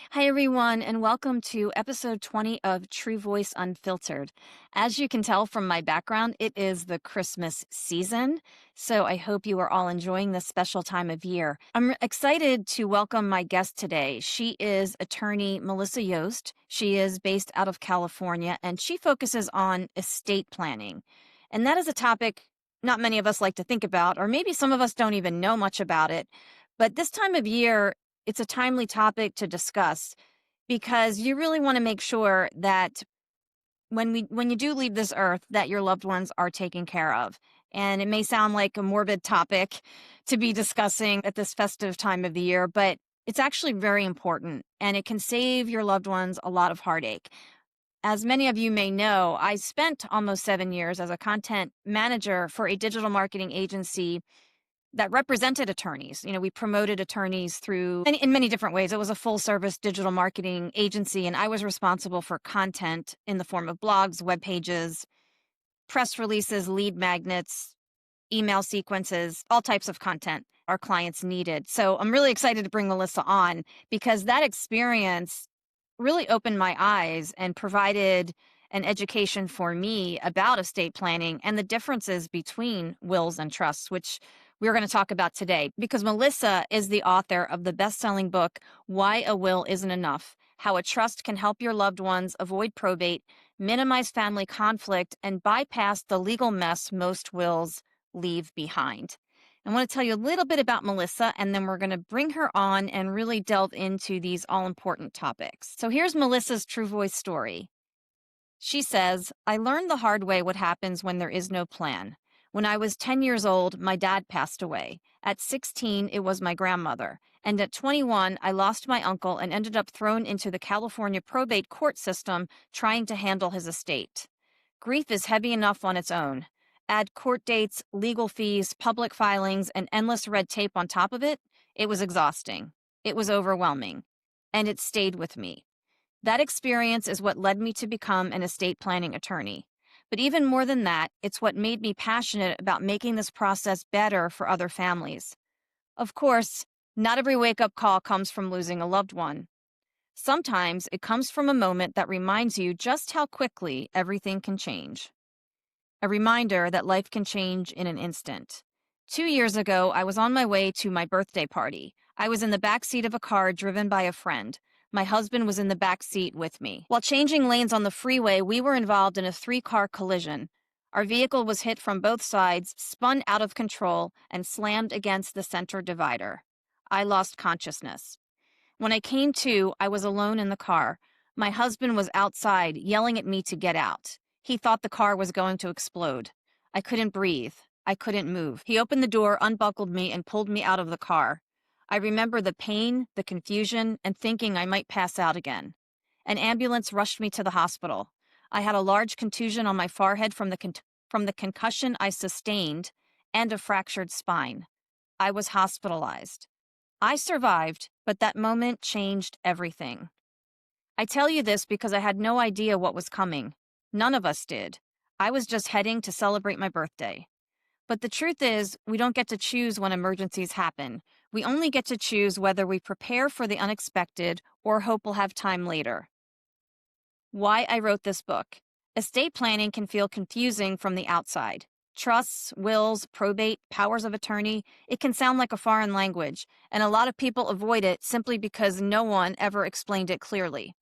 Hi, everyone, and welcome to episode 20 of True Voice Unfiltered. As you can tell from my background, it is the Christmas season, so I hope you are all enjoying this special time of year. I'm excited to welcome my guest today. She is attorney Melissa Yoest. She is based out of California, and she focuses on estate planning. And that is a topic not many of us like to think about, or maybe some of us don't even know much about it. But this time of year, it's a timely topic to discuss because you really want to make sure that when you do leave this earth that your loved ones are taken care of. And it may sound like a morbid topic to be discussing at this festive time of the year, but it's actually very important and it can save your loved ones a lot of heartache. As many of you may know, I spent almost 7 years as a content manager for a digital marketing agency that represented attorneys. We promoted attorneys through in many different ways. It was a full service digital marketing agency, and I was responsible for content in the form of blogs, web pages, press releases, lead magnets, email sequences, all types of content our clients needed. So I'm really excited to bring Melissa on because that experience really opened my eyes and provided an education for me about estate planning and the differences between wills and trusts, which we're going to talk about today. Because Melissa is the author of the best-selling book, Why a Will Isn't Enough: How a Trust Can Help Your Loved Ones Avoid Probate, Minimize Family Conflict, and Bypass the Legal Mess Most Wills Leave Behind. I want to tell you a little bit about Melissa, and then we're going to bring her on and really delve into these all-important topics. So here's Melissa's True Voice story. She says, I learned the hard way what happens when there is no plan. When I was 10 years old, my dad passed away. At 16, it was my grandmother. And at 21, I lost my uncle and ended up thrown into the California probate court system trying to handle his estate. Grief is heavy enough on its own. Add court dates, legal fees, public filings, and endless red tape on top of it, it was exhausting. It was overwhelming. And it stayed with me. That experience is what led me to become an estate planning attorney. But even more than that, it's what made me passionate about making this process better for other families. Of course, not every wake-up call comes from losing a loved one. Sometimes it comes from a moment that reminds you just how quickly everything can change. A reminder that life can change in an instant. 2 years ago, I was on my way to my birthday party. I was in the back seat of a car driven by a friend. My husband was in the back seat with me. While changing lanes on the freeway, we were involved in a 3-car collision. Our vehicle was hit from both sides, spun out of control, and slammed against the center divider. I lost consciousness. When I came to, I was alone in the car. My husband was outside, yelling at me to get out. He thought the car was going to explode. I couldn't breathe. I couldn't move. He opened the door, unbuckled me, and pulled me out of the car. I remember the pain, the confusion, and thinking I might pass out again. An ambulance rushed me to the hospital. I had a large contusion on my forehead from the concussion I sustained and a fractured spine. I was hospitalized. I survived, but that moment changed everything. I tell you this because I had no idea what was coming. None of us did. I was just heading to celebrate my birthday. But the truth is, we don't get to choose when emergencies happen. We only get to choose whether we prepare for the unexpected or hope we'll have time later. Why I wrote this book. Estate planning can feel confusing from the outside. Trusts, wills, probate, powers of attorney, it can sound like a foreign language, and a lot of people avoid it simply because no one ever explained it clearly.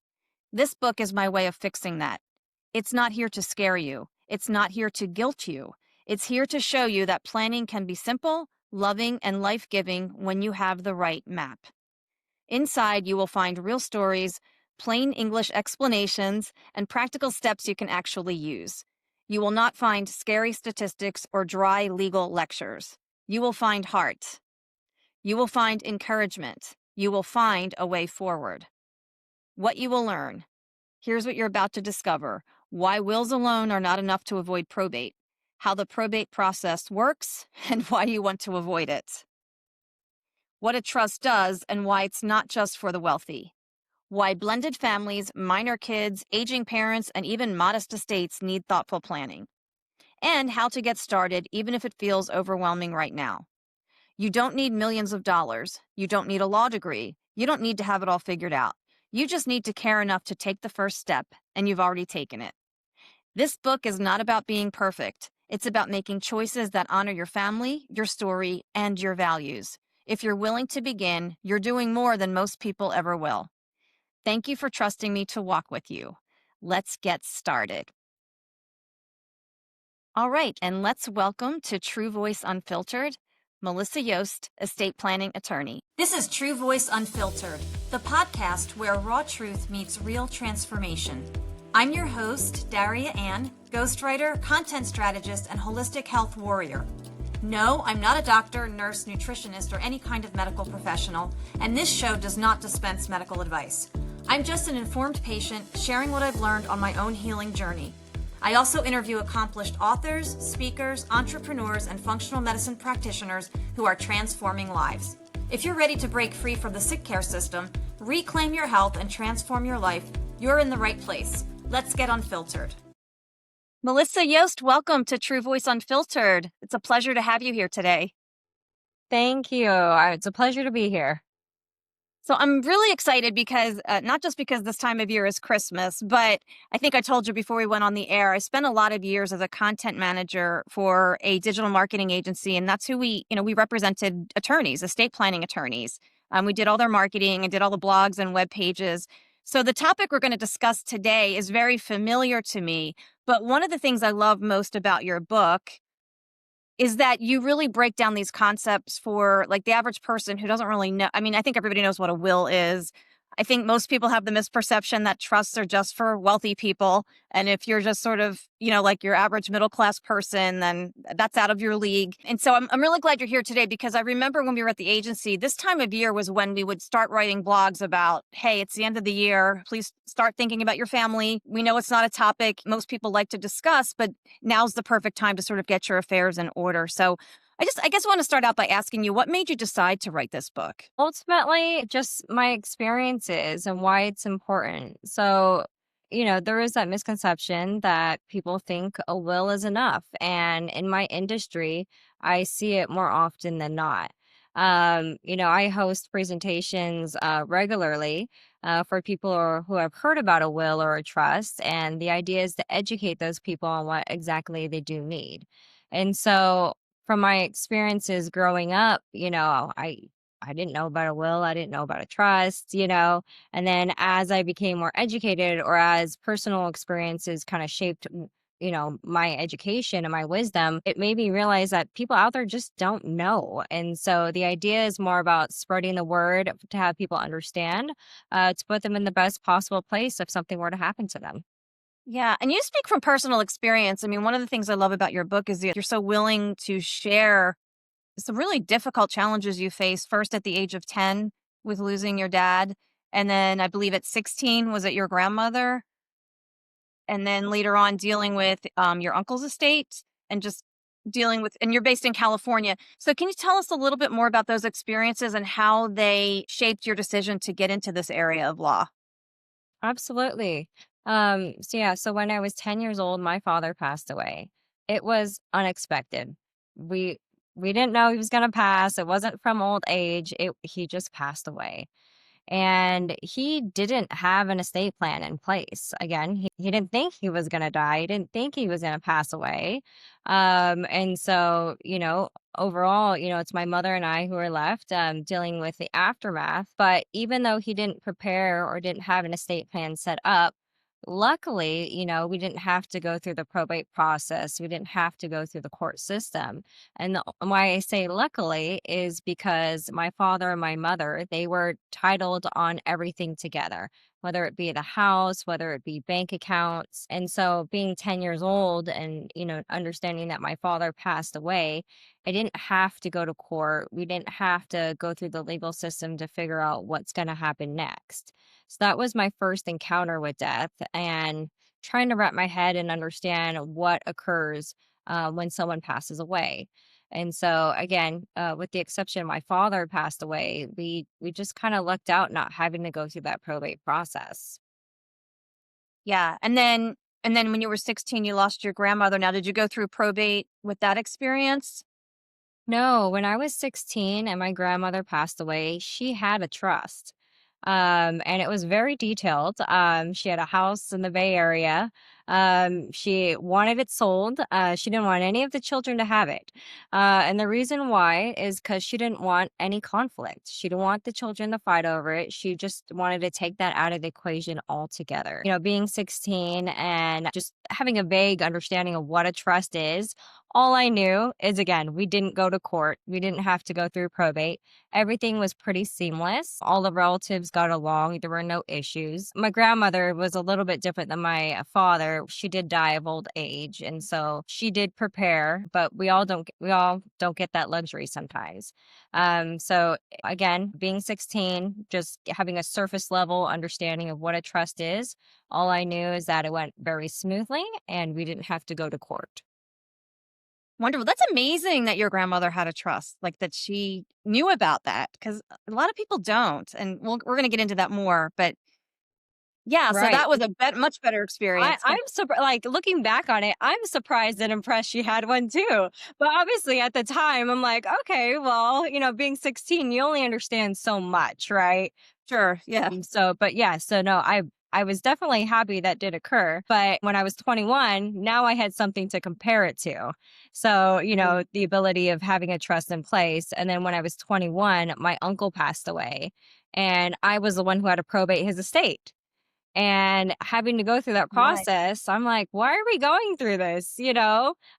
This book is my way of fixing that. It's not here to scare you. It's not here to guilt you. It's here to show you that planning can be simple, loving, and life-giving when you have the right map. Inside, you will find real stories, plain English explanations, and practical steps you can actually use. You will not find scary statistics or dry legal lectures. You will find heart. You will find encouragement. You will find a way forward. What you will learn. Here's what you're about to discover. Why wills alone are not enough to avoid probate. How the probate process works, and why you want to avoid it. What a trust does and why it's not just for the wealthy. Why blended families, minor kids, aging parents, and even modest estates need thoughtful planning. And how to get started even if it feels overwhelming right now. You don't need millions of dollars. You don't need a law degree. You don't need to have it all figured out. You just need to care enough to take the first step, and you've already taken it. This book is not about being perfect. It's about making choices that honor your family, your story, and your values. If you're willing to begin, you're doing more than most people ever will. Thank you for trusting me to walk with you. Let's get started. All right, and let's welcome to True Voice Unfiltered, Melissa Yoest, estate planning attorney. This is True Voice Unfiltered, the podcast where raw truth meets real transformation. I'm your host, Daria Anne, ghostwriter, content strategist, and holistic health warrior. No, I'm not a doctor, nurse, nutritionist, or any kind of medical professional, and this show does not dispense medical advice. I'm just an informed patient sharing what I've learned on my own healing journey. I also interview accomplished authors, speakers, entrepreneurs, and functional medicine practitioners who are transforming lives. If you're ready to break free from the sick care system, reclaim your health, and transform your life, you're in the right place. Let's get unfiltered. Melissa Yoest, welcome to True Voice Unfiltered. It's a pleasure to have you here today. Thank you. It's a pleasure to be here. So I'm really excited because not just because this time of year is Christmas, but I think I told you before we went on the air, I spent a lot of years as a content manager for a digital marketing agency. And that's who we represented attorneys, estate planning attorneys. We did all their marketing and did all the blogs and web pages. So the topic we're going to discuss today is very familiar to me. But one of the things I love most about your book is that you really break down these concepts for like the average person who doesn't really know. I mean, I think everybody knows what a will is. I think most people have the misperception that trusts are just for wealthy people. And if you're just sort of, like your average middle class person, then that's out of your league. And so I'm really glad you're here today because I remember when we were at the agency, this time of year was when we would start writing blogs about, hey, it's the end of the year. Please start thinking about your family. We know it's not a topic most people like to discuss, but now's the perfect time to sort of get your affairs in order. So I guess I want to start out by asking you, what made you decide to write this book? Ultimately, just my experiences and why it's important. So, there is that misconception that people think a will is enough. And in my industry, I see it more often than not. I host presentations regularly for people who have heard about a will or a trust. And the idea is to educate those people on what exactly they do need. And so, from my experiences growing up, I didn't know about a will, I didn't know about a trust, and then as I became more educated or as personal experiences kind of shaped my education and my wisdom, it made me realize that people out there just don't know. And so the idea is more about spreading the word to have people understand, to put them in the best possible place if something were to happen to them. Yeah. And you speak from personal experience. I mean, one of the things I love about your book is that you're so willing to share some really difficult challenges you faced, first at the age of 10 with losing your dad. And then I believe at 16, was it your grandmother? And then later on dealing with your uncle's estate and just dealing with, and you're based in California. So can you tell us a little bit more about those experiences and how they shaped your decision to get into this area of law? Absolutely. So when I was 10 years old, my father passed away. It was unexpected. We we didn't know he was going to pass. It wasn't from old age. He just passed away. And he didn't have an estate plan in place. Again, he didn't think he was going to die. He didn't think he was going to pass away. And so, overall, it's my mother and I who are left dealing with the aftermath. But even though he didn't prepare or didn't have an estate plan set up, luckily, we didn't have to go through the probate process. We didn't have to go through the court system. And why I say luckily is because my father and my mother, they were titled on everything together, whether it be the house, whether it be bank accounts. And so being 10 years old and, understanding that my father passed away, I didn't have to go to court. We didn't have to go through the legal system to figure out what's going to happen next. So that was my first encounter with death and trying to wrap my head and understand what occurs when someone passes away. And so again, with the exception my father passed away, we just kind of lucked out not having to go through that probate process. Yeah. And then when you were 16, you lost your grandmother. Now, did you go through probate with that experience? No, when I was 16 and my grandmother passed away, she had a trust. And it was very detailed. She had a house in the Bay Area. She wanted it sold. She didn't want any of the children to have it. And the reason why is because she didn't want any conflict. She didn't want the children to fight over it. She just wanted to take that out of the equation altogether. Being 16 and just having a vague understanding of what a trust is, all I knew is, again, we didn't go to court. We didn't have to go through probate. Everything was pretty seamless. All the relatives got along. There were no issues. My grandmother was a little bit different than my father. She did die of old age, and so she did prepare, but we all don't get that luxury sometimes. So again, being 16, just having a surface level understanding of what a trust is, all I knew is that it went very smoothly and we didn't have to go to court. Wonderful. That's amazing that your grandmother had a trust, like that she knew about that, because a lot of people don't. And we're going to get into that more. But yeah, so Right. that was a much better I experience. I'm surprised. Like, looking back on it, I'm surprised and impressed she had one too. But obviously at the time, I'm like, "Okay, well, being 16, you only understand so much, right?" Sure. Yeah. But yeah, so no, I was definitely happy that did occur. But when I was 21, now I had something to compare it to. So, Right. the ability of having a trust in place. And then when I was 21, my uncle passed away, and I was the one who had to probate his estate. And having to go through that Right. process, I'm like, why are we going through this?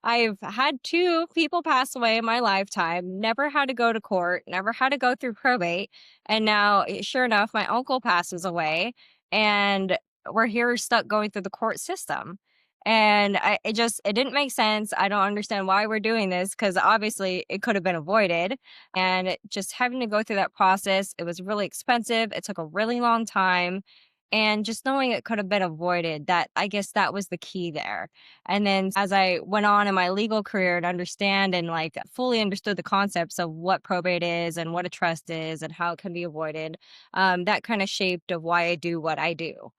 I've had two people pass away in my lifetime, never had to go to court, never had to go through probate. And now, sure enough, my uncle passes away, and we're here stuck going through the court system. And it didn't make sense. I don't understand why we're doing this, because obviously it could have been avoided. And just having to go through that process, it was really expensive. It took a really long time, and just knowing it could have been avoided, that I guess that was the key there. And then as I went on in my legal career and understand and like fully understood the concepts of what probate is and what a trust is and how it can be avoided, that kind of shaped of why I do what I do.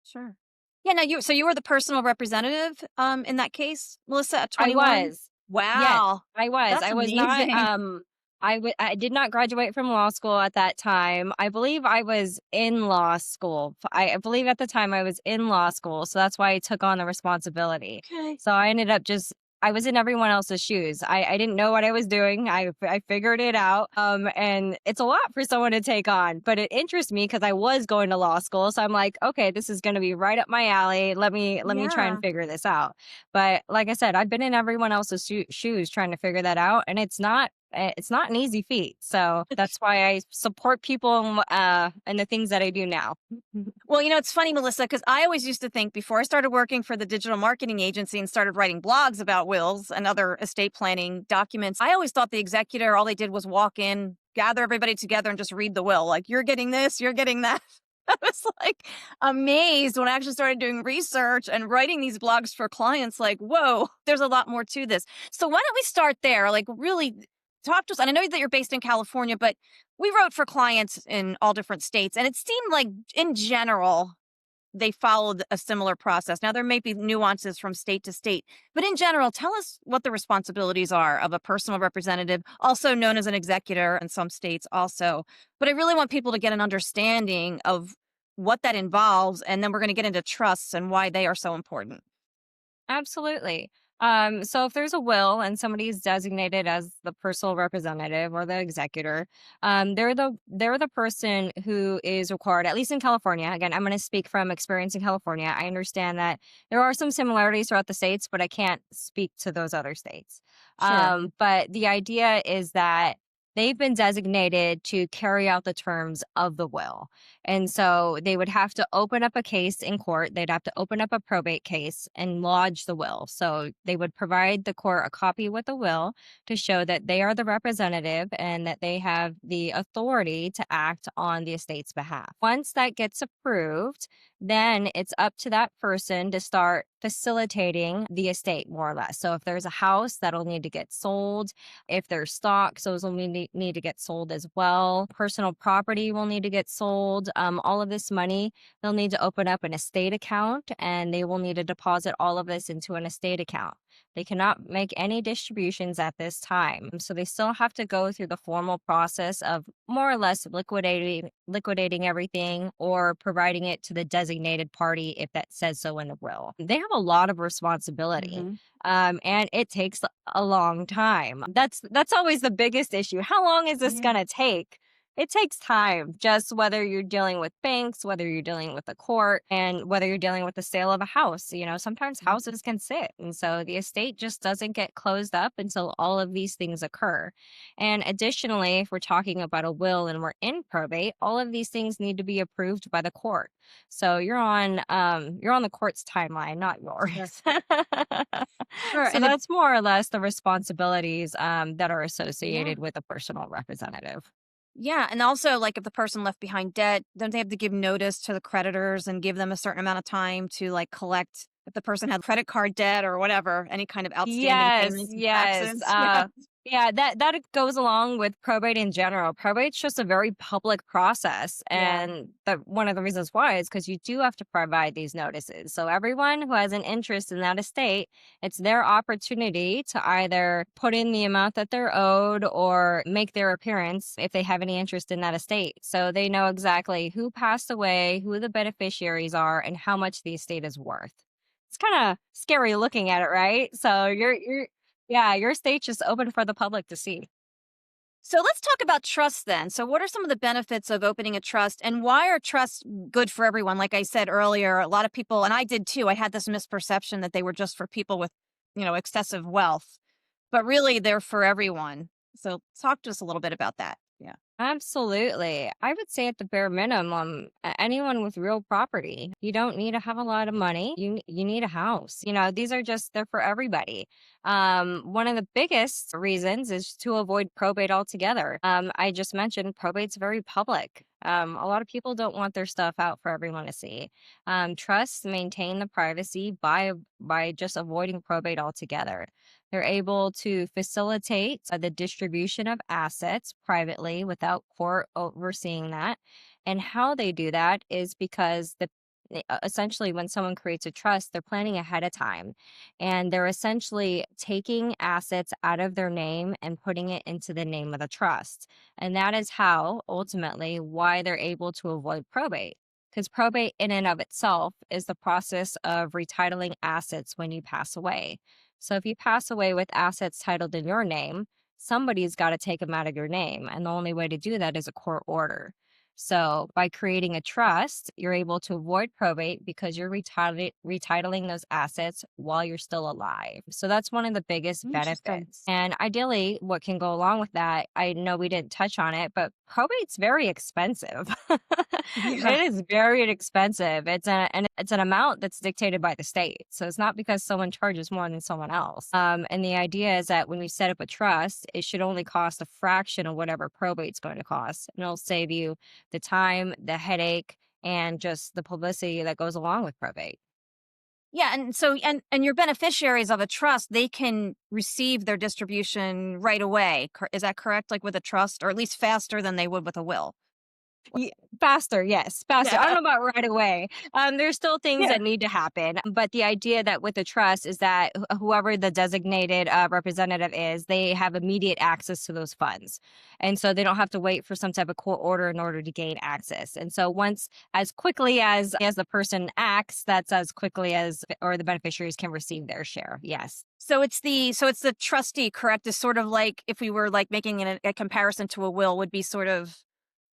Sure. Yeah. Now you were the personal representative in that case, Melissa, at I 21. was. Yes, Wow. I was. That's I was not, amazing. I did not graduate from law school at that time. I believe I was in law school. I believe at the time I was in law school, so that's why I took on the responsibility. Okay. So I ended up just I was in everyone else's shoes. I didn't know what I was doing. I figured it out. And it's a lot for someone to take on, but it interests me because I was going to law school. So I'm like, okay, this is going to be right up my alley. Let me try and Yeah. figure this out. But like I said, I've been in everyone else's shoes trying to figure that out, and it's not an easy feat. So that's why I support people and the things that I do now. Well, it's funny, Melissa, because I always used to think before I started working for the digital marketing agency and started writing blogs about wills and other estate planning documents, I always thought the executor, all they did was walk in, gather everybody together, and just read the will. Like, you're getting this, you're getting that. I was like amazed when I actually started doing research and writing these blogs for clients. Like, whoa, there's a lot more to this. So, why don't we start there? Like, really talk to us. And I know that you're based in California, but we wrote for clients in all different states. And it seemed like, in general, they followed a similar process. Now, there may be nuances from state to state, but in general, tell us what the responsibilities are of a personal representative, also known as an executor in some states, also. But I really want people to get an understanding of what that involves. And then we're going to get into trusts and why they are so important. Absolutely. So if there's a will and somebody is designated as the personal representative or the executor, they're the person who is required, at least in California. Again, I'm going to speak from experience in California. I understand that there are some similarities throughout the states, but I can't speak to those other states. Sure. But the idea is that they've been designated to carry out the terms of the will. And so they would have to open up a case in court. They'd have to open up a probate case and lodge the will. So they would provide the court a copy with the will to show that they are the representative and that they have the authority to act on the estate's behalf. Once that gets approved, then it's up to that person to start facilitating the estate, more or less. So if there's a house that'll need to get sold, if there's stocks, those will need to get sold as well. Personal property will need to get sold. All of this money, they'll need to open up an estate account, and they will need to deposit all of this into an estate account. They cannot make any distributions at this time. So they still have to go through the formal process of more or less liquidating everything or providing it to the designated party if that says so in the will. They have a lot of responsibility. Hmm. And it takes a long time. That's always the biggest issue. How long is this Yeah. gonna take? It takes time, just whether you're dealing with banks, whether you're dealing with a court, and whether you're dealing with the sale of a house. Sometimes houses can sit. And so the estate just doesn't get closed up until all of these things occur. And additionally, if we're talking about a will and we're in probate, all of these things need to be approved by the court. So you're on the court's timeline, not Sure. yours. Sure. So And it, that's more or less the responsibilities that are yeah. associated with a personal representative. Yeah, and also, like, if the person left behind debt, don't they have to give notice to the creditors and give them a certain amount of time to, like, collect if the person had credit card debt or whatever, any kind of outstanding Yes, payments and yes. taxes? Yeah. Yeah, that goes along with probate in general. Probate's just a very public process, Yeah. and one of the reasons why is because you do have to provide these notices. So everyone who has an interest in that estate, it's their opportunity to either put in the amount that they're owed or make their appearance if they have any interest in that estate. So they know exactly who passed away, who the beneficiaries are, and how much the estate is worth. It's kinda scary looking at it, right? So yeah, your state's just open for the public to see. So let's talk about trust then. So what are some of the benefits of opening a trust and why are trusts good for everyone? Like I said earlier, a lot of people, and I did too, I had this misperception that they were just for people with, excessive wealth, but really they're for everyone. So talk to us a little bit about that. Yeah. Absolutely. I would say at the bare minimum, anyone with real property, you don't need to have a lot of money. You need a house. They're for everybody. One of the biggest reasons is to avoid probate altogether. I just mentioned probate's very public. A lot of people don't want their stuff out for everyone to see. Trusts maintain the privacy by just avoiding probate altogether. They're able to facilitate the distribution of assets privately without court overseeing that. And how they do that is because essentially when someone creates a trust, they're planning ahead of time and they're essentially taking assets out of their name and putting it into the name of the trust. And that is how ultimately why they're able to avoid probate. Because probate, in and of itself, is the process of retitling assets when you pass away. So if you pass away with assets titled in your name, somebody's got to take them out of your name. And the only way to do that is a court order. So by creating a trust, you're able to avoid probate because you're retitling those assets while you're still alive. So that's one of the biggest Interesting. benefits. And ideally, what can go along with that, I know we didn't touch on it, but probate's very expensive. Yeah. It is very expensive. It's an amount that's dictated by the state. So it's not because someone charges more than someone else. And the idea is that when you set up a trust, it should only cost a fraction of whatever probate's going to cost. And it'll save you the time, the headache, and just the publicity that goes along with probate. Yeah, and so and your beneficiaries of a trust, they can receive their distribution right away. Is that correct? Like with a trust, or at least faster than they would with a will. Faster, yes, faster. I don't Yeah. know about right away. There's still things Yeah. that need to happen, but the idea that with the trust is that whoever the designated representative is, they have immediate access to those funds, and so they don't have to wait for some type of court order in order to gain access. And so as quickly as the person acts, that's as quickly as or the beneficiaries can receive their share. Yes. So it's the trustee, correct? Is sort of like if we were like making a comparison to a will, would be sort of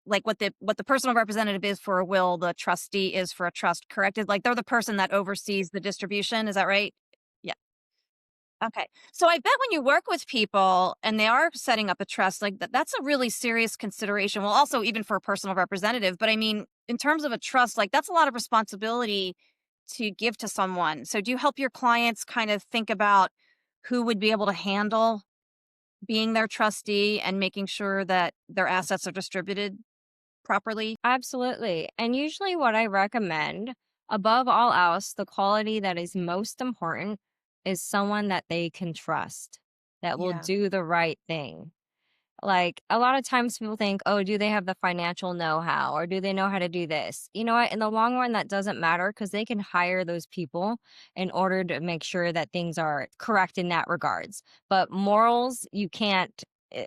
like what the personal representative is for a will, the trustee is for a trust, correct? Is like they're the person that oversees the distribution, is that right? Yeah. Okay. So I bet when you work with people and they are setting up a trust, like that's a really serious consideration. Well, also even for a personal representative, but I mean, in terms of a trust, like that's a lot of responsibility to give to someone. So do you help your clients kind of think about who would be able to handle being their trustee and making sure that their assets are distributed properly? Absolutely. And usually, what I recommend, above all else, the quality that is most important is someone that they can trust, that will Yeah. do the right thing. Like, a lot of times people think, "Oh, do they have the financial know-how or do they know how to do this?" You know what? In the long run, that doesn't matter because they can hire those people in order to make sure that things are correct in that regards. But morals, you can't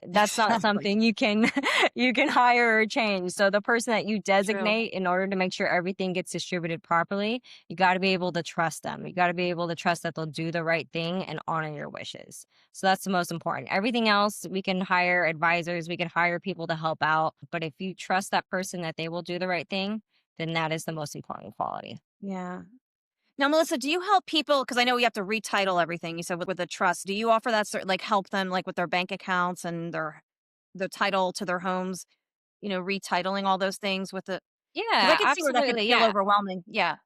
that's not Exactly. something you can you can hire or change. So the person that you True. designate in order to make sure everything gets distributed properly, you gotta be able to trust them. You gotta be able to trust that they'll do the right thing and honor your wishes. So that's the most important. Everything else, we can hire advisors, we can hire people to help out. But if you trust that person that they will do the right thing, then that is the most important quality. Yeah. Now, Melissa, do you help people? Because I know you have to retitle everything. You said with the trust. Do you offer that sort, like help them like with their bank accounts and their title to their homes? Retitling all those things with the because I Yeah, could see where that could absolutely. feel Yeah. overwhelming. Yeah.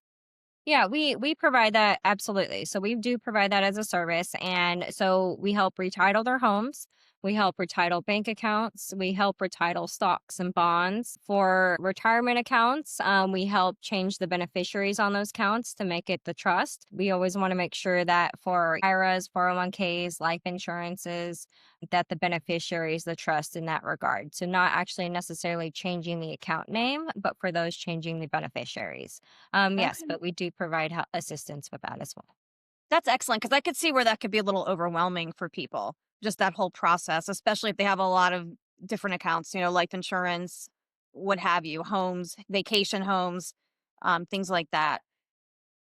Yeah, we provide that absolutely. So we do provide that as a service, and so we help retitle their homes. We help retitle bank accounts. We help retitle stocks and bonds for retirement accounts. We help change the beneficiaries on those accounts to make it the trust. We always want to make sure that for IRAs, 401ks, life insurances, that the beneficiary is the trust in that regard. So not actually necessarily changing the account name, but for those changing the beneficiaries. Yes, Okay. but we do provide assistance with that as well. That's excellent because I could see where that could be a little overwhelming for people. Just that whole process, especially if they have a lot of different accounts, life insurance, what have you, homes, vacation homes, things like that.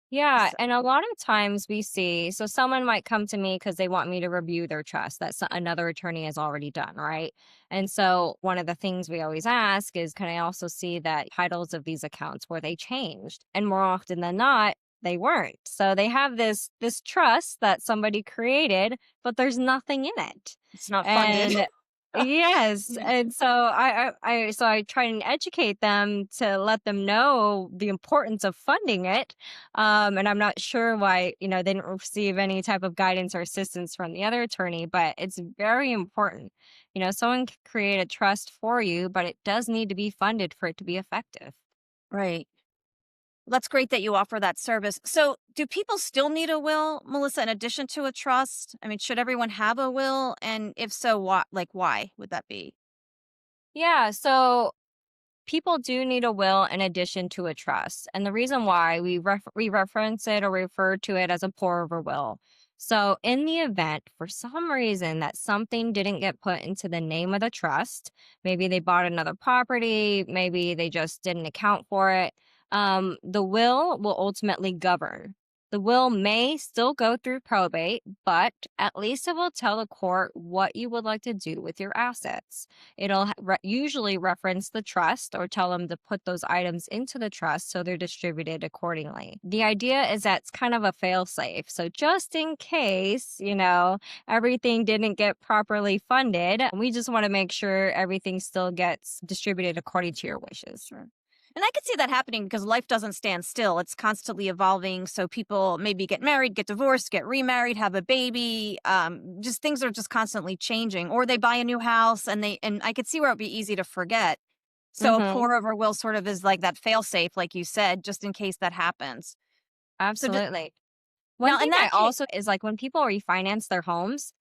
Yeah, So, and a lot of times we see, so someone might come to me because they want me to review their trust that another attorney has already done, right? And so one of the things we always ask is, can I also see that titles of these accounts were they changed? And more often than not, they weren't. So they have this trust that somebody created, but there's nothing in it. it's not funded. And yes, Yeah. and so I try and educate them to let them know the importance of funding it. And I'm not sure why, they didn't receive any type of guidance or assistance from the other attorney, but it's very important. Someone can create a trust for you, but it does need to be funded for it to be effective. Right. That's great that you offer that service. So, do people still need a will, Melissa, in addition to a trust? I mean, should everyone have a will? And if so, why would that be? Yeah, so people do need a will in addition to a trust. And the reason why we reference it or refer to it as a pour over will. So, in the event for some reason that something didn't get put into the name of the trust, maybe they bought another property, maybe they just didn't account for it, the will ultimately govern. The will may still go through probate, but at least it will tell the court what you would like to do with your assets. It'll usually reference the trust or tell them to put those items into the trust so they're distributed accordingly. The idea is that it's kind of a fail safe. So just in case, everything didn't get properly funded, we just want to make sure everything still gets distributed according to your wishes. Sure. And I could see that happening because life doesn't stand still. It's constantly evolving. So people maybe get married, get divorced, get remarried, have a baby. Just things are just constantly changing. Or they buy a new house and I could see where it'd be easy to forget. So a Hmm. pour over will sort of is like that fail safe, like you said, just in case that happens. So Absolutely. One now in thing that I case, also is like when people refinance their homes,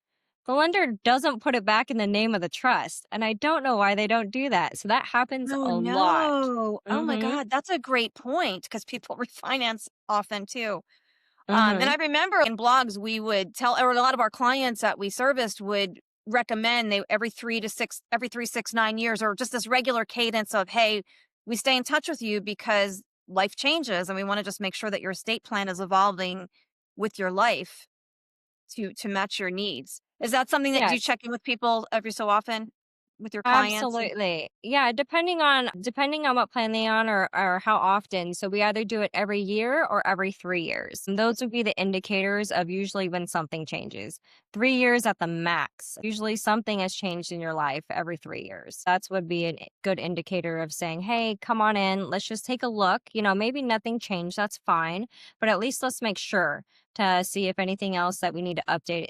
the lender doesn't put it back in the name of the trust. And I don't know why they don't do that. So that happens oh a lot. no. Oh my Mhm. God, that's a great point because people refinance often too. And Mhm. I remember in blogs, we would tell, or a lot of our clients that we serviced would recommend they every 3, 6, 9 years, or just this regular cadence of, hey, we stay in touch with you because life changes and we want to just make sure that your estate plan is evolving with your life to match your needs. Is that something that you Yes. check in with people every so often with your clients? Absolutely. Yeah, depending on what plan they on or how often. So we either do it every year or every 3 years. And those would be the indicators of usually when something changes. 3 years at the max. Usually something has changed in your life every 3 years. That's would be a good indicator of saying, "Hey, come on in. Let's just take a look. Maybe nothing changed. That's fine, but at least let's make sure to see if anything else that we need to update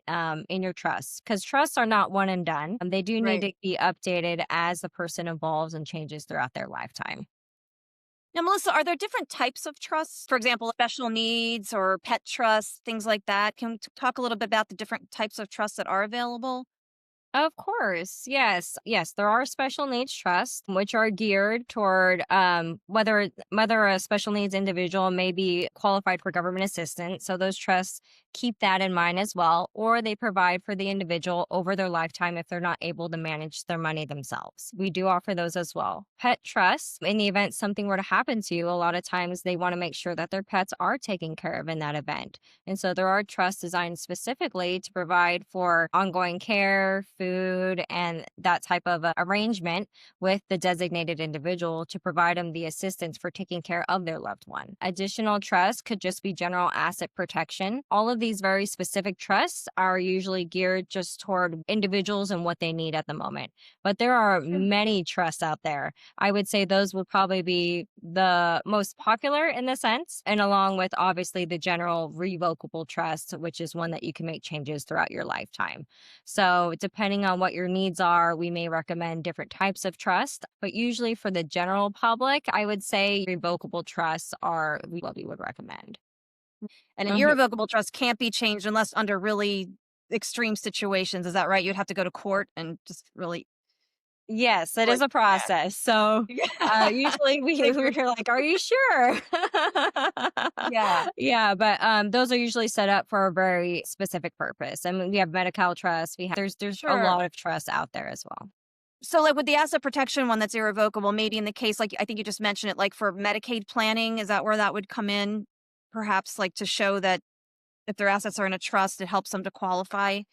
in your trusts because trusts are not one and done. They do need Right. to be updated as the person evolves and changes throughout their lifetime. Now, Melissa, are there different types of trusts? For example, special needs or pet trusts, things like that. Can we talk a little bit about the different types of trusts that are available? Of course. Yes. Yes. There are special needs trusts which are geared toward whether a special needs individual may be qualified for government assistance. So those trusts keep that in mind as well, or they provide for the individual over their lifetime if they're not able to manage their money themselves. We do offer those as well. Pet trusts, in the event something were to happen to you, a lot of times they want to make sure that their pets are taken care of in that event. And so there are trusts designed specifically to provide for ongoing care, food, and that type of arrangement with the designated individual to provide them the assistance for taking care of their loved one. Additional trusts could just be general asset protection. All of these very specific trusts are usually geared just toward individuals and what they need at the moment. But there are Sure. many trusts out there. I would say those would probably be the most popular in the sense, and along with obviously the general revocable trust, which is one that you can make changes throughout your lifetime. So, depending on what your needs are, we may recommend different types of trust, but usually for the general public, I would say revocable trusts are what we would recommend. And an Mhm. irrevocable trust can't be changed unless under really extreme situations. Is that right? You'd have to go to court and just really Yes, it is like, a yeah. process. So, Yeah. usually Figured. we're like, "Are you sure?" Yeah. Yeah, but, those are usually set up for a very specific purpose. I mean, we have medical trusts, there's a Sure. lot of trusts out there as well. So, like, with the asset protection one that's irrevocable, maybe in the case, like, I think you just mentioned it, like, for Medicaid planning, is that where that would come in? Perhaps, like, to show that if their assets are in a trust, it helps them to qualify?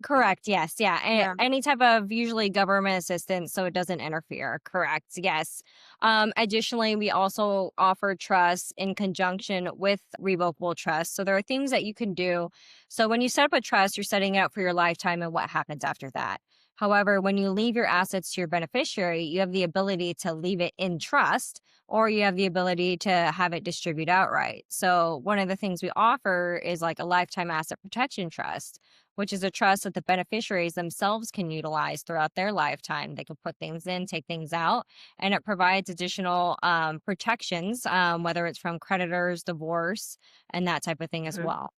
Correct, yes, yeah, Yeah. any type of usually government assistance so it doesn't interfere, correct, yes. Additionally, we also offer trusts in conjunction with revocable trusts, so there are things that you can do. So when you set up a trust, you're setting it up for your lifetime and what happens after that. However, when you leave your assets to your beneficiary, you have the ability to leave it in trust, or you have the ability to have it distribute outright. So one of the things we offer is like a lifetime asset protection trust, which is a trust that the beneficiaries themselves can utilize throughout their lifetime. They can put things in, take things out, and it provides additional protections, whether it's from creditors, divorce, and that type of thing as Mhm. well.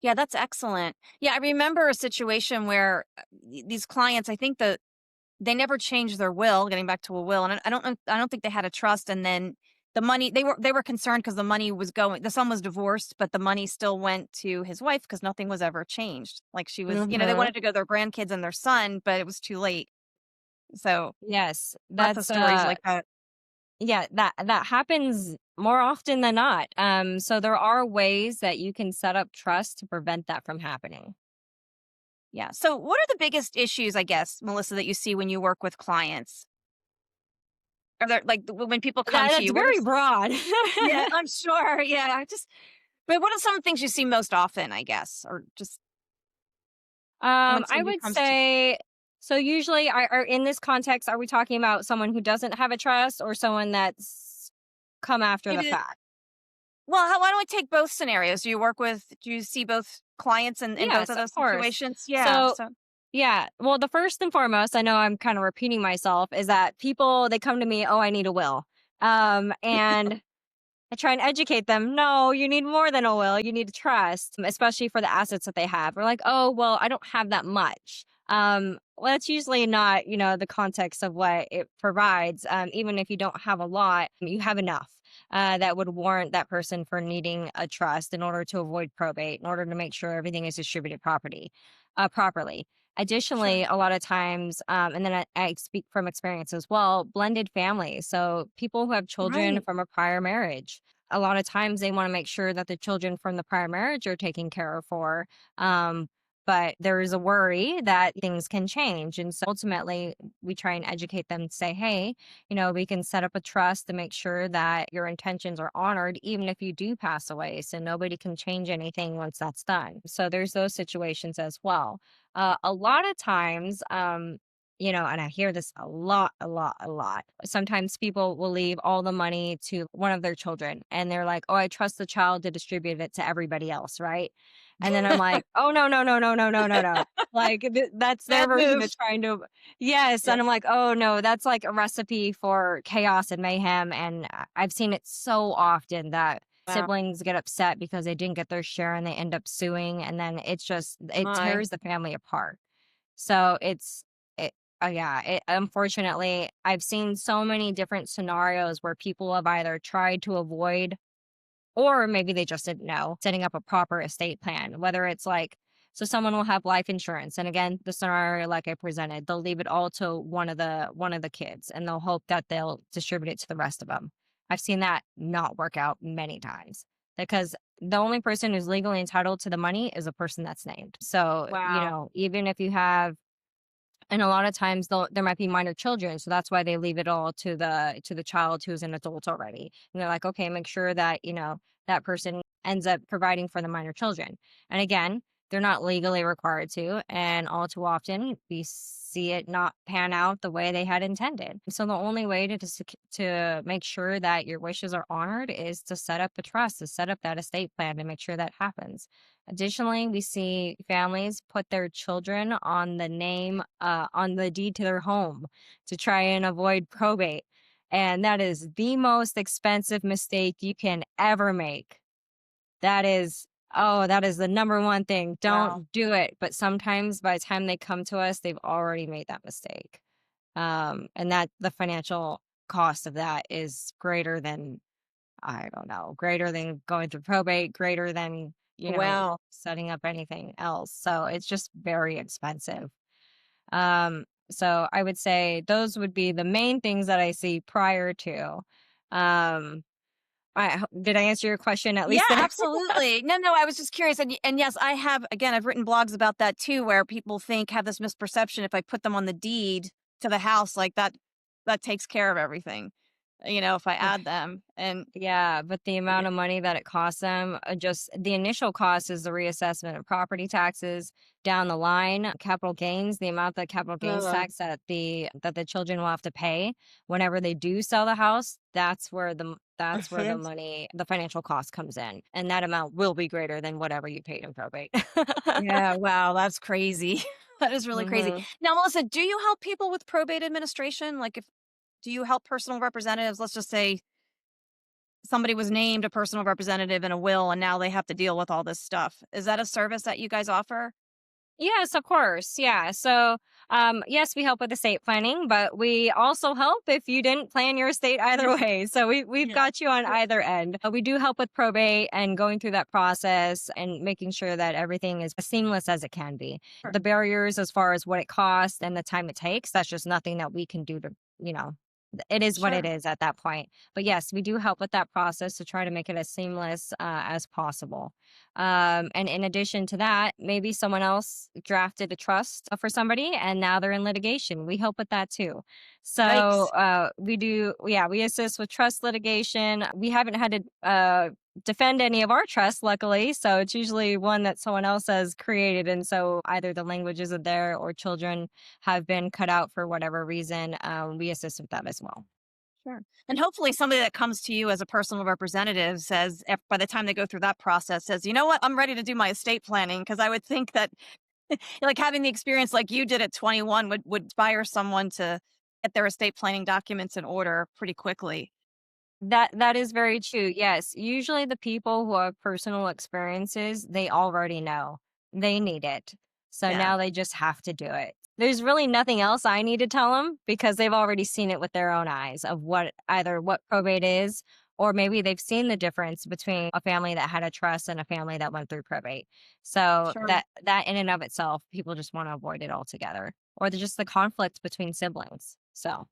Yeah, that's excellent. Yeah, I remember a situation where, these clients, I think they never changed their will, getting back to a will, and I don't think they had a trust, and then the money they were concerned because the money was going the son was divorced, but the money still went to his wife because nothing was ever changed. Like, she was they Hmm. wanted to go to their grandkids and their son, but it was too late. So, Yes, lots of stories like that. yeah, that happens more often than not. So there are ways that you can set up trust to prevent that from happening. Yeah. So, what are the biggest issues, I guess, Melissa, that you see when you work with clients? Are there, like, when people come to That's you, what are very broad. yeah, I'm sure, yeah, just but what are some things you see most often, I guess, or just when I somebody would comes to say so. Usually, are in this context, are we talking about someone who doesn't have a trust or someone that's come after the maybe fact? well, how why don't we take both scenarios? Do you see both clients in both Yes, of of those course. situations? Yeah, So, so yeah. Well, the first and foremost, I know I'm kind of repeating myself, is that people they come to me, oh, I need a will, and I try and educate them. No, you need more than a will. You need to trust, especially for the assets that they have. We're like, oh, well, I don't have that much. Well, that's usually not, the context of what it provides. Even if you don't have a lot, you have enough that would warrant that person for needing a trust in order to avoid probate, in order to make sure everything is distributed properly. sure. Additionally, a lot of times, and then I speak from experience as well, blended families. So people who have children Right. from a prior marriage, a lot of times they want to make sure that the children from the prior marriage are taken care of for. But there is a worry that things can change. And so ultimately, we try and educate them to say, hey, we can set up a trust to make sure that your intentions are honored, even if you do pass away. So nobody can change anything once that's done. So there's those situations as well. A lot of times, and I hear this a lot, a lot, a lot. Sometimes people will leave all the money to one of their children and they're like, oh, I trust the child to distribute it to everybody else, right? And then I'm like, oh, no, no, no, no, no, no, no, no. Like, that's their Bad version move. of trying to, yes. Yeah. And I'm like, oh, no, that's like a recipe for chaos and mayhem. And I've seen it so often that Wow. siblings get upset because they didn't get their share and they end up suing. And then it My. tears the family apart. So it, yeah, unfortunately, I've seen so many different scenarios where people have either tried to avoid, or maybe they just didn't know, setting up a proper estate plan, whether it's like, so someone will have life insurance. And again, the scenario like I presented, they'll leave it all to one of the kids and they'll hope that they'll distribute it to the rest of them. I've seen that not work out many times because the only person who's legally entitled to the money is a person that's named. So, Wow. even if you have, and a lot of times there might be minor children, so that's why they leave it all to the child who's an adult already. And they're like, okay, make sure that that person ends up providing for the minor children. And again, they're not legally required to, and all too often we see it not pan out the way they had intended. So the only way to make sure that your wishes are honored is to set up a trust, to set up that estate plan, to make sure that happens. Additionally, we see families put their children on the name, on the deed to their home to try and avoid probate. And that is the most expensive mistake you can ever make. That is, oh, that is the number one thing. Wow. Don't do it. But sometimes by the time they come to us, they've already made that mistake. And that the financial cost of that is greater than, I don't know, greater than going through probate, greater than, Wow. setting up anything else. So it's just very expensive. So I would say those would be the main things that I see prior to. Um, did I answer your question at Yeah, least there? absolutely. No, no, I was just curious, and yes, I have, again, I've written blogs about that too, where people have this misperception if I put them on the deed to the house, like that takes care of everything, if I add them, and Yeah, but the yeah. amount of money that it costs them, just the initial cost is the reassessment of property taxes. Down the line, capital gains, the amount that capital gains Ugh. tax that the children will have to pay whenever they do sell the house, that's where the money, the financial cost comes in. And that amount will be greater than whatever you paid in probate. Yeah, wow, that's crazy. That is really crazy. hmm Now, Melissa, do you help people with probate administration? Like, do you help personal representatives? Let's just say somebody was named a personal representative in a will and now they have to deal with all this stuff. Is that a service that you guys offer? Yes, of course. Yeah. So, yes, we help with estate planning, but we also help if you didn't plan your estate either way. So we've Yeah. got you on Sure. either end. We do help with probate and going through that process and making sure that everything is as seamless as it can be. Sure. The barriers as far as what it costs and the time it takes, that's just nothing that we can do to, it is what it Sure. is at that point. But yes, we do help with that process to try to make it as seamless as possible. And in addition to that, maybe someone else drafted a trust for somebody and now they're in litigation. We help with that too. So Yikes. yeah, we assist with trust litigation. We haven't had to defend any of our trusts, luckily. So it's usually one that someone else has created. And so either the language isn't there or children have been cut out for whatever reason. We assist with that as well. Sure. And hopefully somebody that comes to you as a personal representative says, by the time they go through that process, says, you know what, I'm ready to do my estate planning. Cause I would think that like having the experience like you did at 21 would inspire someone to get their estate planning documents in order pretty quickly. That is very true. Yes. Usually the people who have personal experiences, they already know they need it. So Yeah. now they just have to do it. There's really nothing else I need to tell them because they've already seen it with their own eyes of what probate is, or maybe they've seen the difference between a family that had a trust and a family that went through probate. So Sure. that in and of itself, people just want to avoid it altogether, or just the conflict between siblings. So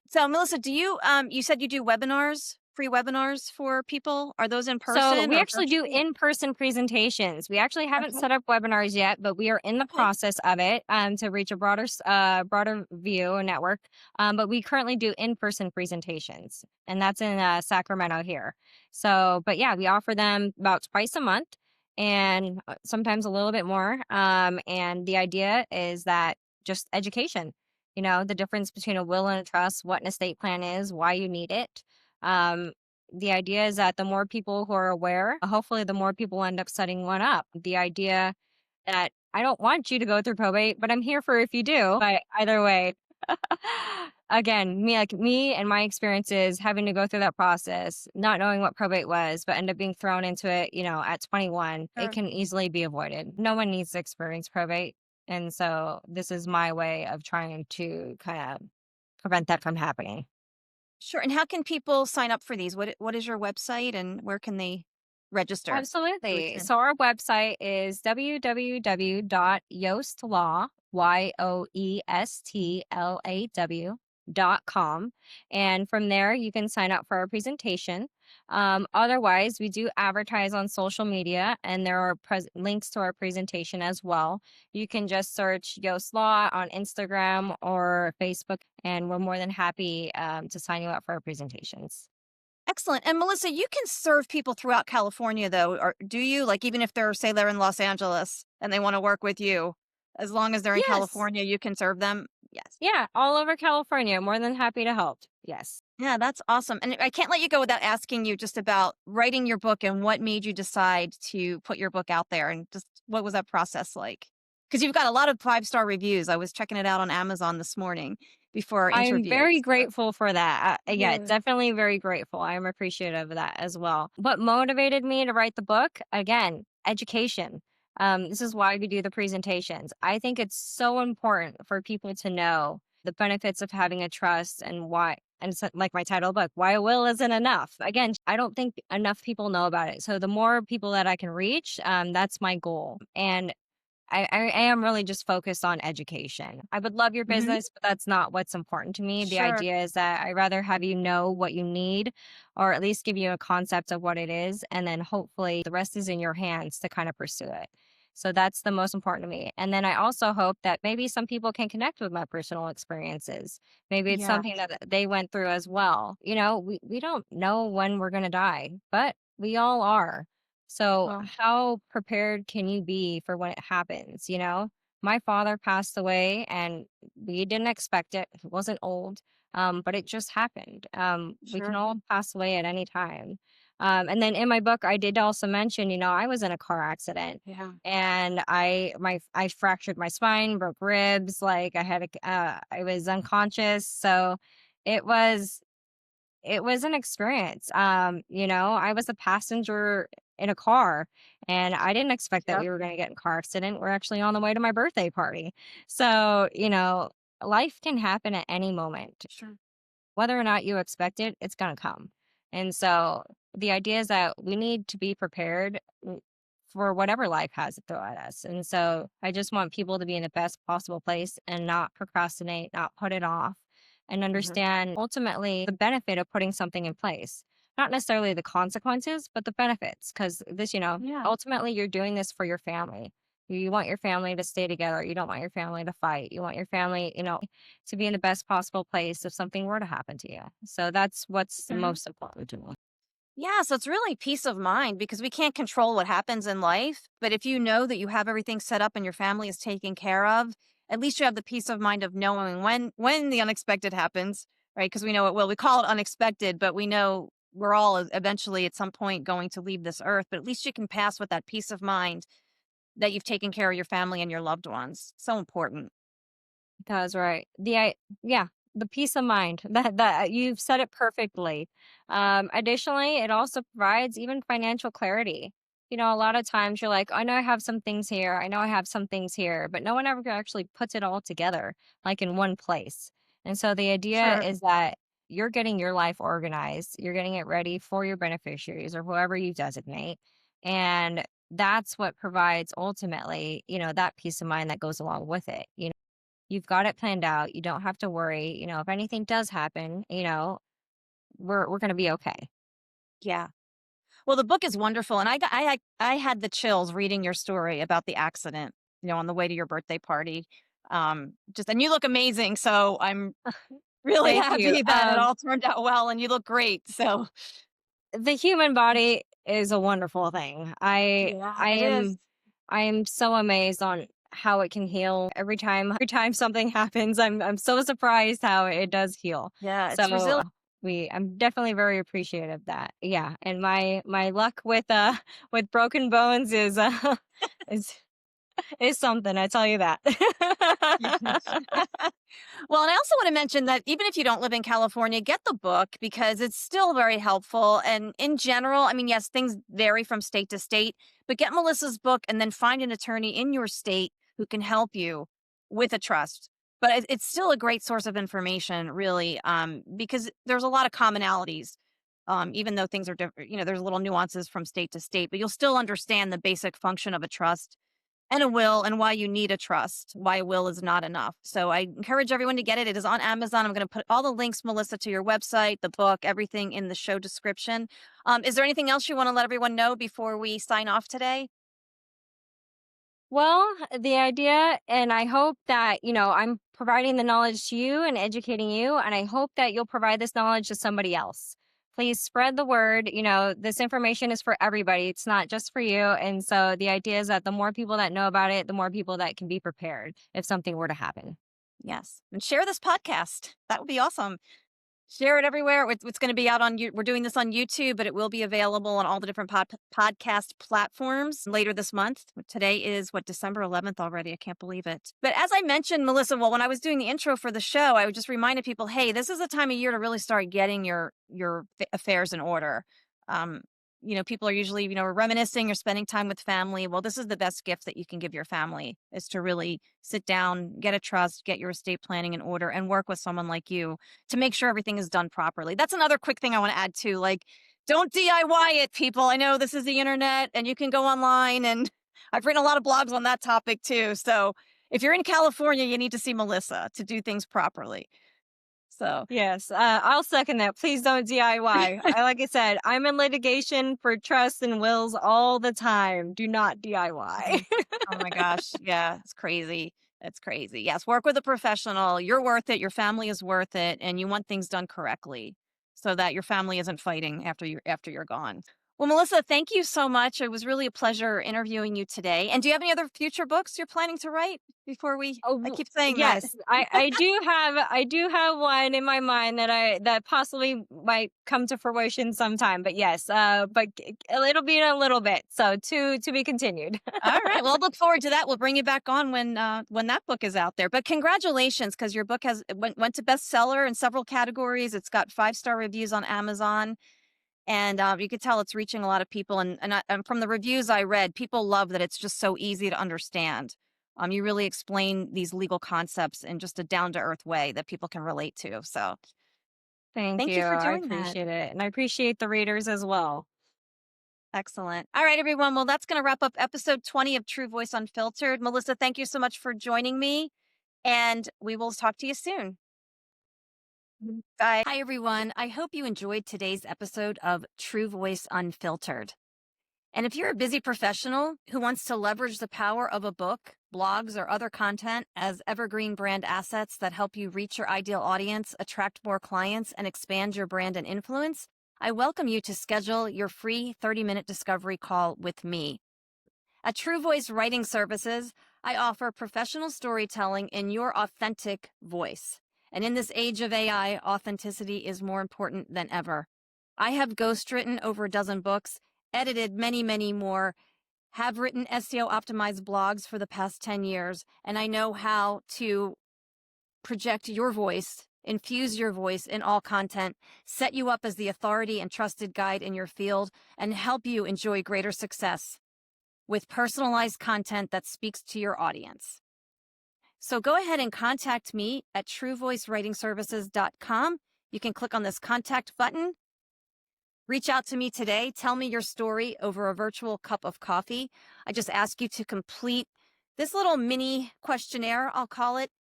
So, Melissa, you said you do webinars, free webinars for people? Are those in So person we or actually do virtual? in-person presentations. We actually haven't Okay. set up webinars yet, but we are in the Okay. process of it to reach a broader view and network. But we currently do in-person presentations, and that's in Sacramento here. So, but yeah, we offer them about twice a month, and sometimes a little bit more. And the idea is that just education. The difference between a will and a trust, what an estate plan is, why you need it. Um, the idea is that the more people who are aware, hopefully the more people end up setting one up. The idea that I don't want you to go through probate, but I'm here for if you do. But either way, again, me and my experiences having to go through that process, not knowing what probate was, but end up being thrown into it, at 21, it Sure. can easily be avoided. No one needs to experience probate. And so this is my way of trying to kind of prevent that from happening. Sure. And how can people sign up for these? What is your website and where can they register to Absolutely. attend? So our website is www.yoestlaw, yoestlaw.com. And from there, you can sign up for our presentation. Otherwise, we do advertise on social media, and there are links to our presentation as well. You can just search Yoast Law on Instagram or Facebook, and we're more than happy to sign you up for our presentations. Excellent. And Melissa, you can serve people throughout California, though, or do you? Like, even if say they're in Los Angeles and they want to work with you, as long as they're in Yes. California, you can serve them. Yes. Yeah, all over California. More than happy to help. Yes. Yeah, that's awesome. And I can't let you go without asking you just about writing your book and what made you decide to put your book out there and just what was that process like? Because you've got a lot of 5-star reviews. I was checking it out on Amazon this morning before our I'm interview. very So, grateful for that. Yeah, yeah. definitely very grateful. I am appreciative of that as well. What motivated me to write the book? Again, education. This is why we do the presentations. I think it's so important for people to know the benefits of having a trust and why. And so, like my title book, Why a Will Isn't Enough. Again, I don't think enough people know about it. So the more people that I can reach, that's my goal. And I am really just focused on education. I would love your Hmm. business, but that's not what's important to me. The Sure. idea is that I rather have you know what you need or at least give you a concept of what it is. And then hopefully the rest is in your hands to kind of pursue it. So that's the most important to me. And then I also hope that maybe some people can connect with my personal experiences. Maybe it's Yeah. something that they went through as well. You know, we don't know when we're going to die, but we all are. So, Well, how prepared can you be for when it happens? You know, my father passed away and we didn't expect it. He wasn't old, but it just happened. We can sure. all pass away at any time. And then in my book, I did also mention, you know, I was in a car accident Yeah. and I fractured my spine, broke ribs, like I was unconscious. So it was it was an experience. You know, I was a passenger in a car and I didn't expect that Yep. we were going to get in a car accident. We're actually on the way to my birthday party. So, you know, life can happen at any moment. Sure. Whether or not you expect it, it's going to come. And so the idea is that we need to be prepared for whatever life has to throw at us. And so I just want people to be in the best possible place and not procrastinate, not put it off, and Hmm. understand ultimately the benefit of putting something in place. Not necessarily the consequences, but the benefits. Because this, you know, Yeah. ultimately you're doing this for your family. You want your family to stay together. You don't want your family to fight. You want your family, you know, to be in the best possible place if something were to happen to you. So that's what's the Mhm. most important to me. Yeah, so it's really peace of mind because we can't control what happens in life. But if you know that you have everything set up and your family is taken care of, at least you have the peace of mind of knowing when the unexpected happens, right? Because we know it will. We call it unexpected, but we know we're all eventually at some point going to leave this earth. But at least you can pass with that peace of mind that you've taken care of your family and your loved ones. So important. That's right. Yeah, the peace of mind. That you've said it perfectly. Additionally, it also provides even financial clarity. You know, a lot of times you're like, I know I have some things here. I know I have some things here, but no one ever actually puts it all together like in one place. And so the idea Sure. is that you're getting your life organized, you're getting it ready for your beneficiaries or whoever you designate. And that's what provides ultimately, you know, that peace of mind that goes along with it. You know, you've got it planned out. You don't have to worry. You know, if anything does happen, you know, we're gonna be okay. Yeah. Well, the book is wonderful, and I had the chills reading your story about the accident, on the way to your birthday party. Just and you look amazing, so I'm really Thank you. happy that it all turned out well, and you look great. So The human body is a wonderful thing. yeah, it is. I am so amazed on how it can heal every time something happens. I'm so surprised how it does heal. Yeah, it's So resilient. I'm definitely very appreciative of that. Yeah, and my luck with broken bones is is is something, I tell you that. Well, and I also want to mention that even if you don't live in California, get the book because it's still very helpful. And in general, I mean, yes, things vary from state to state, but get Melissa's book and then find an attorney in your state who can help you with a trust. But it's still a great source of information, really, because there's a lot of commonalities. Even though things are different, there's little nuances from state to state, but you'll still understand the basic function of a trust and a will and why you need a trust, why a will is not enough. So I encourage everyone to get it. It is on Amazon. I'm going to put all the links, Melissa, to your website, the book, everything in the show description. Is there anything else you want to let everyone know before we sign off today? Well, the idea, and I hope that, I'm providing the knowledge to you and educating you, and I hope that you'll provide this knowledge to somebody else. Please spread the word. This information is for everybody. It's not just for you. And so the idea is that the more people that know about it, the more people that can be prepared if something were to happen. Yes. And share this podcast. That would be awesome. Share it everywhere. It's going to be out on you. We're doing this on YouTube, but it will be available on all the different podcast platforms later this month. Today is December 11th already. I can't believe it. But as I mentioned, Melissa, well, when I was doing the intro for the show, I just reminded people, hey, this is a time of year to really start getting your affairs in order. People are usually, reminiscing or spending time with family. Well, this is the best gift that you can give your family, is to really sit down, get a trust, get your estate planning in order, and work with someone like you to make sure everything is done properly. That's another quick thing I want to add too. Like, don't DIY it, people. I know this is the internet and you can go online, and I've written a lot of blogs on that topic too. So if you're in California, you need to see Melissa to do things properly. So Yes, I'll second that. Please don't DIY. Like I said, I'm in litigation for trusts and wills all the time. Do not DIY. oh my gosh. Yeah, it's crazy. It's crazy. Yes, work with a professional. You're worth it. Your family is worth it, and you want things done correctly so that your family isn't fighting after you're gone. Well, Melissa, thank you so much. It was really a pleasure interviewing you today. And do you have any other future books you're planning to write before we? I keep saying that. Yes, I do have one in my mind that possibly might come to fruition sometime. But yes, but it'll be in a little bit. So to be continued. All right. Well, I'll look forward to that. We'll bring you back on when that book is out there. But congratulations, because your book went to bestseller in several categories. It's got 5-star reviews on Amazon. And you could tell it's reaching a lot of people. And from the reviews I read, people love that it's just so easy to understand. You really explain these legal concepts in just a down-to-earth way that people can relate to. So Thank thank you. you for I doing that. appreciate it. And I appreciate the readers as well. Excellent. All right, everyone. Well, that's going to wrap up episode 20 of True Voice Unfiltered. Melissa, thank you so much for joining me. And we will talk to you soon. Bye. Hi, everyone. I hope you enjoyed today's episode of True Voice Unfiltered. And if you're a busy professional who wants to leverage the power of a book, blogs, or other content as evergreen brand assets that help you reach your ideal audience, attract more clients, and expand your brand and influence, I welcome you to schedule your free 30-minute discovery call with me. At True Voice Writing Services, I offer professional storytelling in your authentic voice. And in this age of AI, authenticity is more important than ever. I have ghostwritten over a dozen books, edited many, many more, have written SEO optimized blogs for the past 10 years, and I know how to project your voice, infuse your voice in all content, set you up as the authority and trusted guide in your field, and help you enjoy greater success with personalized content that speaks to your audience. So go ahead and contact me at truevoicewritingservices.com. You can click on this contact button. Reach out to me today. Tell me your story over a virtual cup of coffee. I just ask you to complete this little mini questionnaire, I'll call it.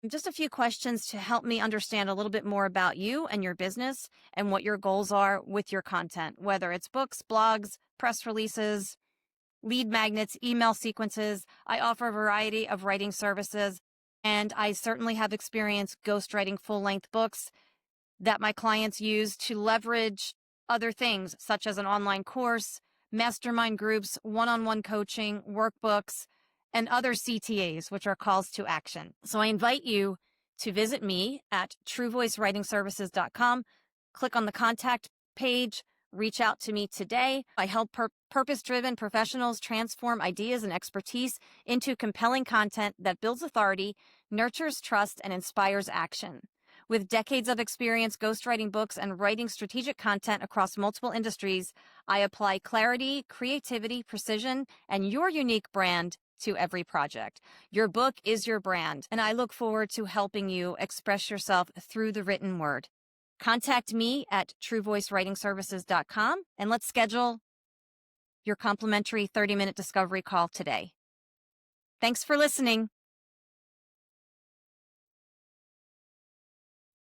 Just a few questions to help me understand a little bit more about you and your business and what your goals are with your content, whether it's books, blogs, press releases, lead magnets, email sequences. I offer a variety of writing services, and I certainly have experience ghostwriting full-length books that my clients use to leverage other things, such as an online course, mastermind groups, one-on-one coaching, workbooks, and other CTAs, which are calls to action. So I invite you to visit me at truevoicewritingservices.com, click on the contact page, reach out to me today. I help purpose-driven professionals transform ideas and expertise into compelling content that builds authority, nurtures trust, and inspires action. With decades of experience ghostwriting books and writing strategic content across multiple industries, I apply clarity, creativity, precision, and your unique brand to every project. Your book is your brand, and I look forward to helping you express yourself through the written word. Contact me at truevoicewritingservices.com and let's schedule your complimentary 30-minute discovery call today. Thanks for listening.